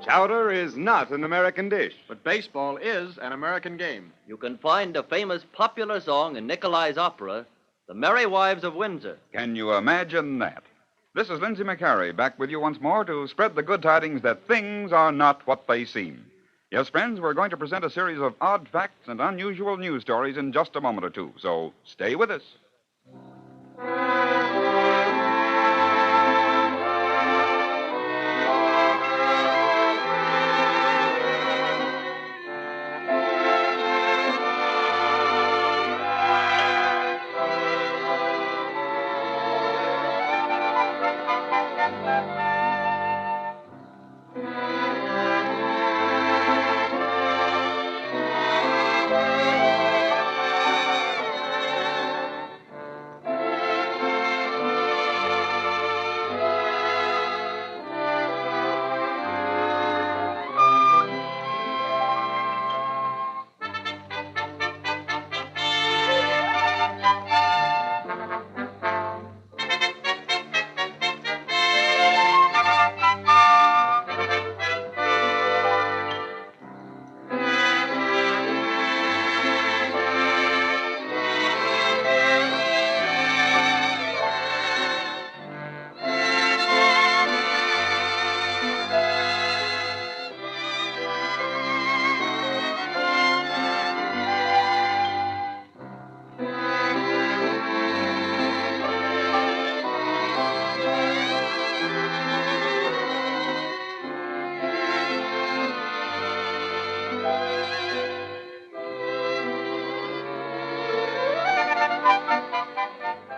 Chowder is not an American dish. But baseball is an American game. You can find a famous popular song in Nicolai's opera, The Merry Wives of Windsor. Can you imagine that? This is Lindsay McCary, back with you once more to spread the good tidings that things are not what they seem. Yes, friends, we're going to present a series of odd facts and unusual news stories in just a moment or two, so stay with us.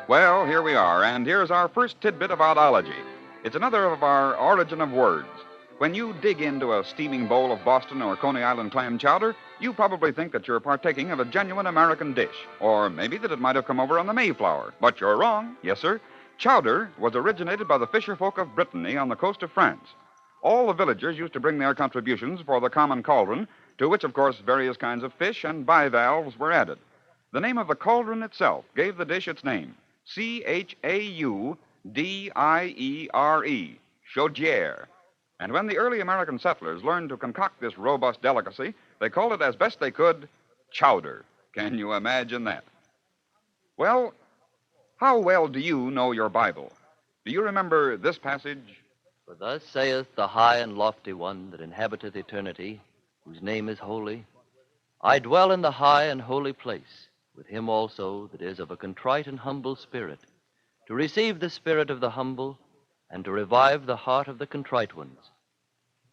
Well, here we are, and here's our first tidbit of oddology. It's another of our origin of words. When you dig into a steaming bowl of Boston or Coney Island clam chowder, you probably think that you're partaking of a genuine American dish, or maybe that it might have come over on the Mayflower. But you're wrong. Yes, sir. Chowder was originated by the fisher folk of Brittany on the coast of France. All the villagers used to bring their contributions for the common cauldron, to which, of course, various kinds of fish and bivalves were added. The name of the cauldron itself gave the dish its name. Chaudiere, Chaudiere. And when the early American settlers learned to concoct this robust delicacy, they called it as best they could chowder. Can you imagine that? Well, how well do you know your Bible? Do you remember this passage? For thus saith the high and lofty one that inhabiteth eternity, whose name is holy. I dwell in the high and holy place, with him also that is of a contrite and humble spirit, to receive the spirit of the humble, and to revive the heart of the contrite ones.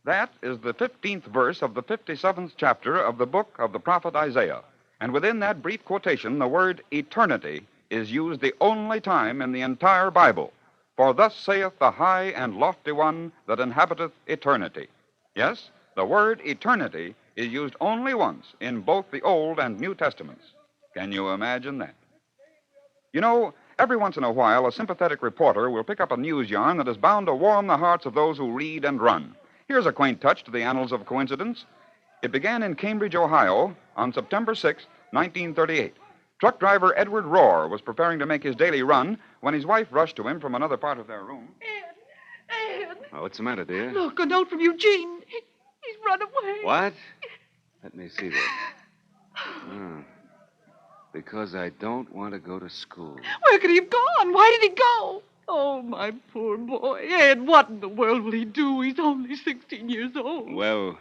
That is the 15th verse of the 57th chapter of the book of the prophet Isaiah. And within that brief quotation, the word eternity is used the only time in the entire Bible. For thus saith the high and lofty one that inhabiteth eternity. Yes, the word eternity is used only once in both the Old and New Testaments. Can you imagine that? You know, every once in a while, a sympathetic reporter will pick up a news yarn that is bound to warm the hearts of those who read and run. Here's a quaint touch to the annals of coincidence. It began in Cambridge, Ohio, on September 6, 1938. Truck driver Edward Rohr was preparing to make his daily run when his wife rushed to him from another part of their room. Ed! Oh, what's the matter, dear? Look, a note from Eugene. He's run away. What? Let me see that. Oh. Because I don't want to go to school. Where could he have gone? Why did he go? Oh, my poor boy. Ed, what in the world will he do? He's only 16 years old. Well,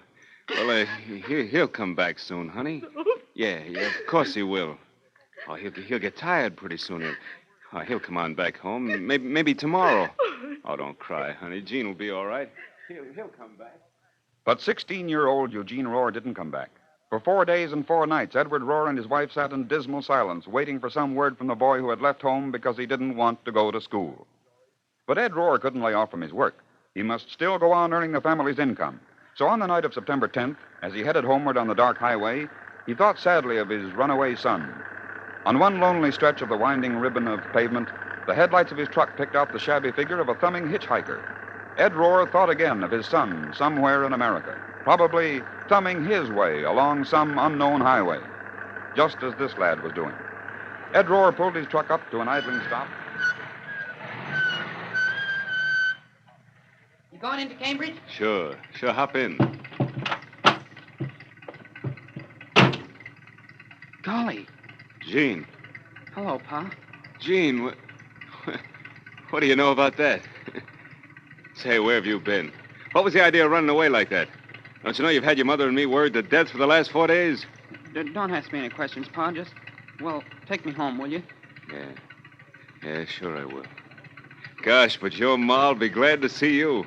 he'll come back soon, honey. Yeah, of course he will. Oh, he'll get tired pretty soon. He'll come on back home. Maybe tomorrow. Oh, don't cry, honey. Gene will be all right. He'll come back. But 16-year-old Eugene Rohr didn't come back. For 4 days and 4 nights, Edward Rohr and his wife sat in dismal silence, waiting for some word from the boy who had left home because he didn't want to go to school. But Ed Rohr couldn't lay off from his work. He must still go on earning the family's income. So on the night of September 10th, as he headed homeward on the dark highway, he thought sadly of his runaway son. On one lonely stretch of the winding ribbon of pavement, the headlights of his truck picked out the shabby figure of a thumbing hitchhiker. Ed Rohr thought again of his son somewhere in America, probably thumbing his way along some unknown highway, just as this lad was doing. Ed Rohr pulled his truck up to an idling stop. You going into Cambridge? Sure. Hop in. Golly. Gene. Hello, Pa. Gene, what do you know about that? Say, where have you been? What was the idea of running away like that? Don't you know you've had your mother and me worried to death for the last 4 days? Don't ask me any questions, Pa. Just, take me home, will you? Yeah, sure I will. Gosh, but your ma'll be glad to see you.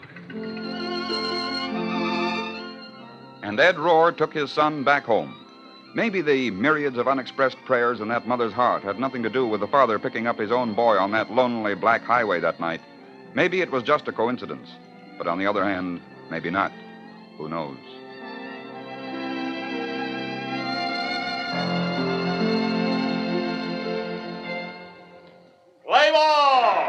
And Ed Rohr took his son back home. Maybe the myriads of unexpressed prayers in that mother's heart had nothing to do with the father picking up his own boy on that lonely black highway that night. Maybe it was just a coincidence. But on the other hand, maybe not. Who knows? Play ball!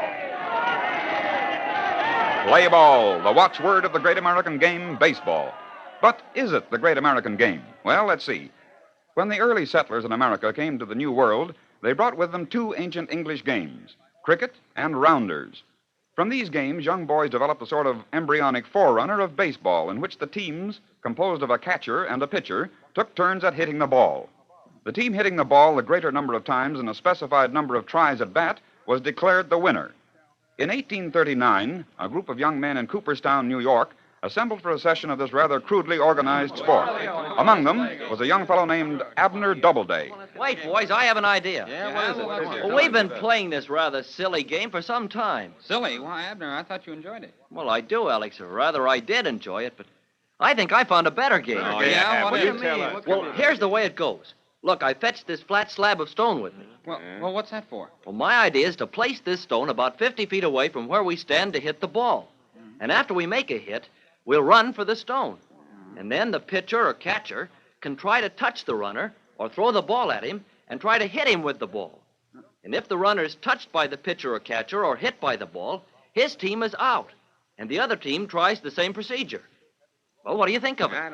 Play ball, the watchword of the great American game, baseball. But is it the great American game? Well, let's see. When the early settlers in America came to the New World, they brought with them two ancient English games, cricket and rounders. From these games, young boys developed a sort of embryonic forerunner of baseball in which the teams, composed of a catcher and a pitcher, took turns at hitting the ball. The team hitting the ball the greater number of times in a specified number of tries at bat was declared the winner. In 1839, a group of young men in Cooperstown, New York, assembled for a session of this rather crudely organized sport. Among them was a young fellow named Abner Doubleday. Wait, boys, I have an idea. Yeah, what is it? Well, we've been playing this rather silly game for some time. Silly? Why, Abner, I thought you enjoyed it. Well, I do, Alex, or rather I did enjoy it, but I think I found a better game. Oh, yeah? what What do do you you tell mean? us? Well, here's the way it goes. Look, I fetched this flat slab of stone with me. Well, what's that for? Well, my idea is to place this stone about 50 feet away from where we stand to hit the ball. And after we make a hit, we'll run for the stone. And then the pitcher or catcher can try to touch the runner or throw the ball at him and try to hit him with the ball. And if the runner is touched by the pitcher or catcher or hit by the ball, his team is out. And the other team tries the same procedure. Well, what do you think of it?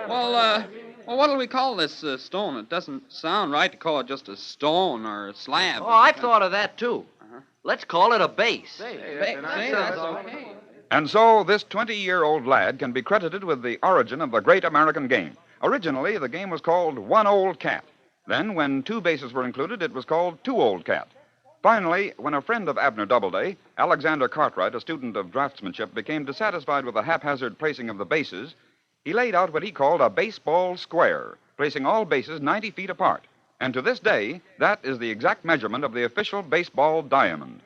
Well, what'll we call this stone? It doesn't sound right to call it just a stone or a slab. Oh, I've thought of that, too. Let's call it a base. See, that's okay. And so this 20-year-old lad can be credited with the origin of the great American game. Originally, the game was called One Old Cat. Then, when two bases were included, it was called Two Old Cat. Finally, when a friend of Abner Doubleday, Alexander Cartwright, a student of draftsmanship, became dissatisfied with the haphazard placing of the bases, he laid out what he called a baseball square, placing all bases 90 feet apart. And to this day, that is the exact measurement of the official baseball diamond.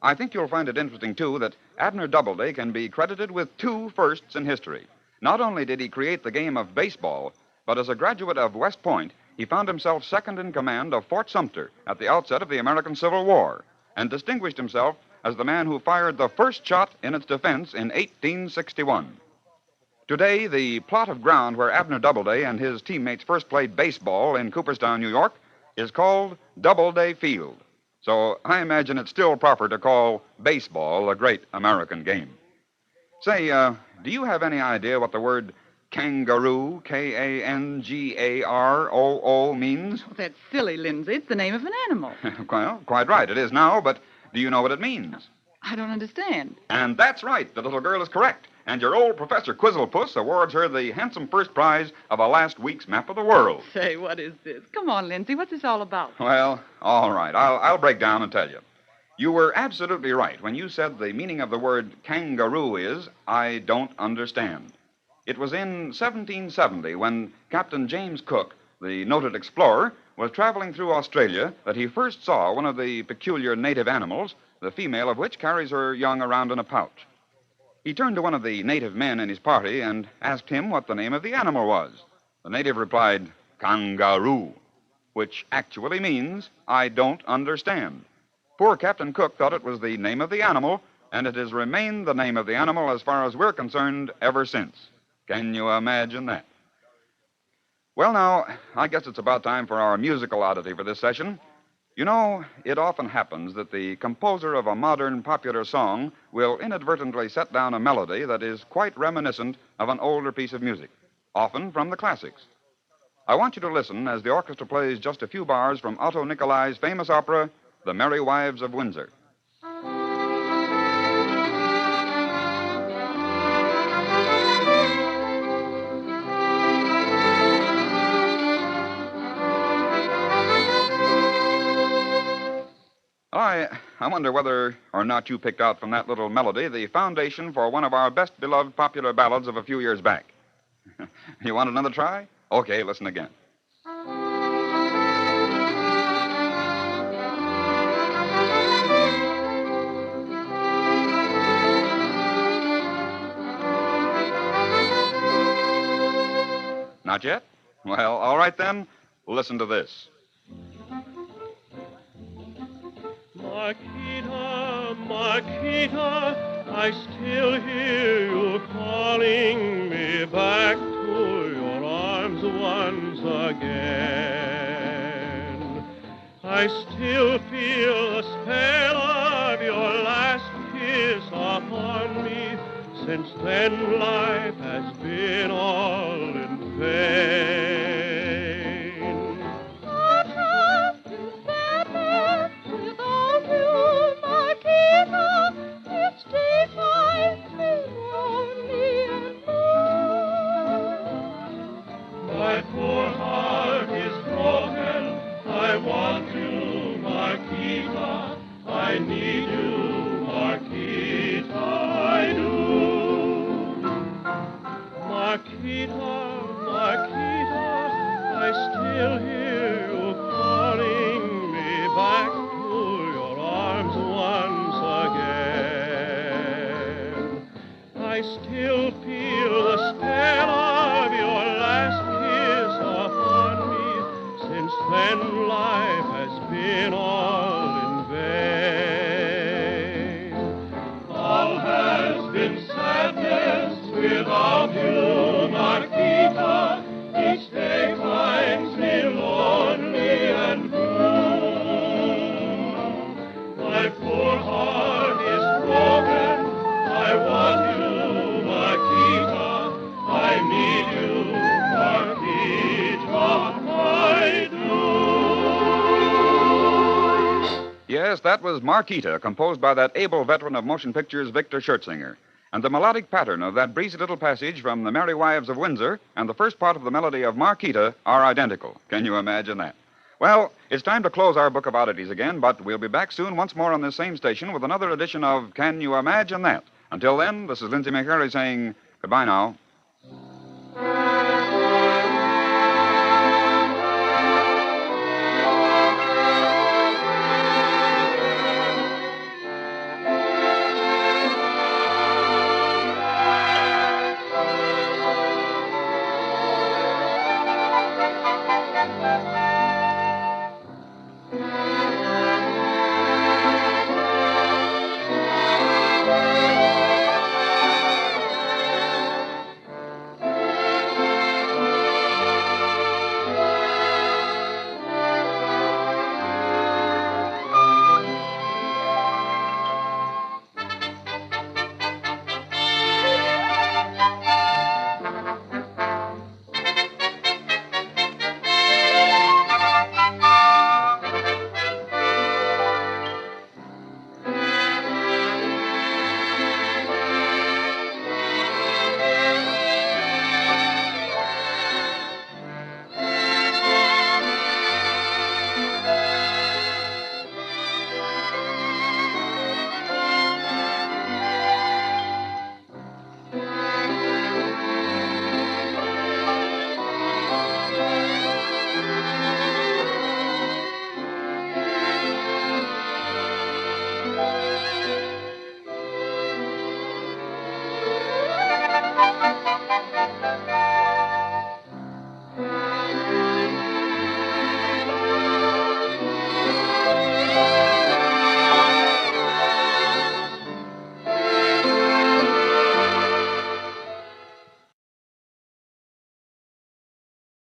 I think you'll find it interesting, too, that Abner Doubleday can be credited with two firsts in history. Not only did he create the game of baseball, but as a graduate of West Point, he found himself second in command of Fort Sumter at the outset of the American Civil War, and distinguished himself as the man who fired the first shot in its defense in 1861. Today, the plot of ground where Abner Doubleday and his teammates first played baseball in Cooperstown, New York, is called Doubleday Field. So I imagine it's still proper to call baseball a great American game. Say, do you have any idea what the word kangaroo, Kangaroo, means? Oh, that's silly, Lindsay. It's the name of an animal. Well, quite right. It is now, but do you know what it means? I don't understand. And that's right. The little girl is correct. And your old Professor Quizzlepuss awards her the handsome first prize of a last week's map of the world. Say, what is this? Come on, Lindsay. What's this all about? Well, all right. I'll break down and tell you. You were absolutely right when you said the meaning of the word kangaroo is, I don't understand. It was in 1770 when Captain James Cook, the noted explorer, was traveling through Australia that he first saw one of the peculiar native animals, the female of which carries her young around in a pouch. He turned to one of the native men in his party and asked him what the name of the animal was. The native replied, kangaroo, which actually means, I don't understand. Poor Captain Cook thought it was the name of the animal, and it has remained the name of the animal as far as we're concerned ever since. Can you imagine that? Well, now, I guess it's about time for our musical oddity for this session. You know, it often happens that the composer of a modern popular song will inadvertently set down a melody that is quite reminiscent of an older piece of music, often from the classics. I want you to listen as the orchestra plays just a few bars from Otto Nicolai's famous opera, The Merry Wives of Windsor. I wonder whether or not you picked out from that little melody the foundation for one of our best beloved popular ballads of a few years back. You want another try? Okay, listen again. Not yet? Well, all right then. Listen to this. Marquita, Marquita, I still hear you calling me back to your arms once again. I still feel the spell of your last kiss upon me. Since then, life has been all in vain. What has been sadness without you, Marquita? Each day finds me lonely and blue. My poor heart is broken. I want you, Marquita. I need you, Marquita. I do. Marquita, Marquita, I still hear you calling me back to your arms once again. I still feel the spell of your last kiss upon me. Since then, life has been all in vain. All has been sadness without you, Marquita. Each day finds me lonely and blue. My poor heart is broken. I want you, Marquita. I need you, Marquita. I do. Yes, that was Marquita, composed by that able veteran of motion pictures, Victor Schertzinger. And the melodic pattern of that breezy little passage from The Merry Wives of Windsor and the first part of the melody of Marquita are identical. Can you imagine that? Well, it's time to close our book of oddities again, but we'll be back soon once more on this same station with another edition of Can You Imagine That? Until then, this is Lindsay McHarry saying goodbye now.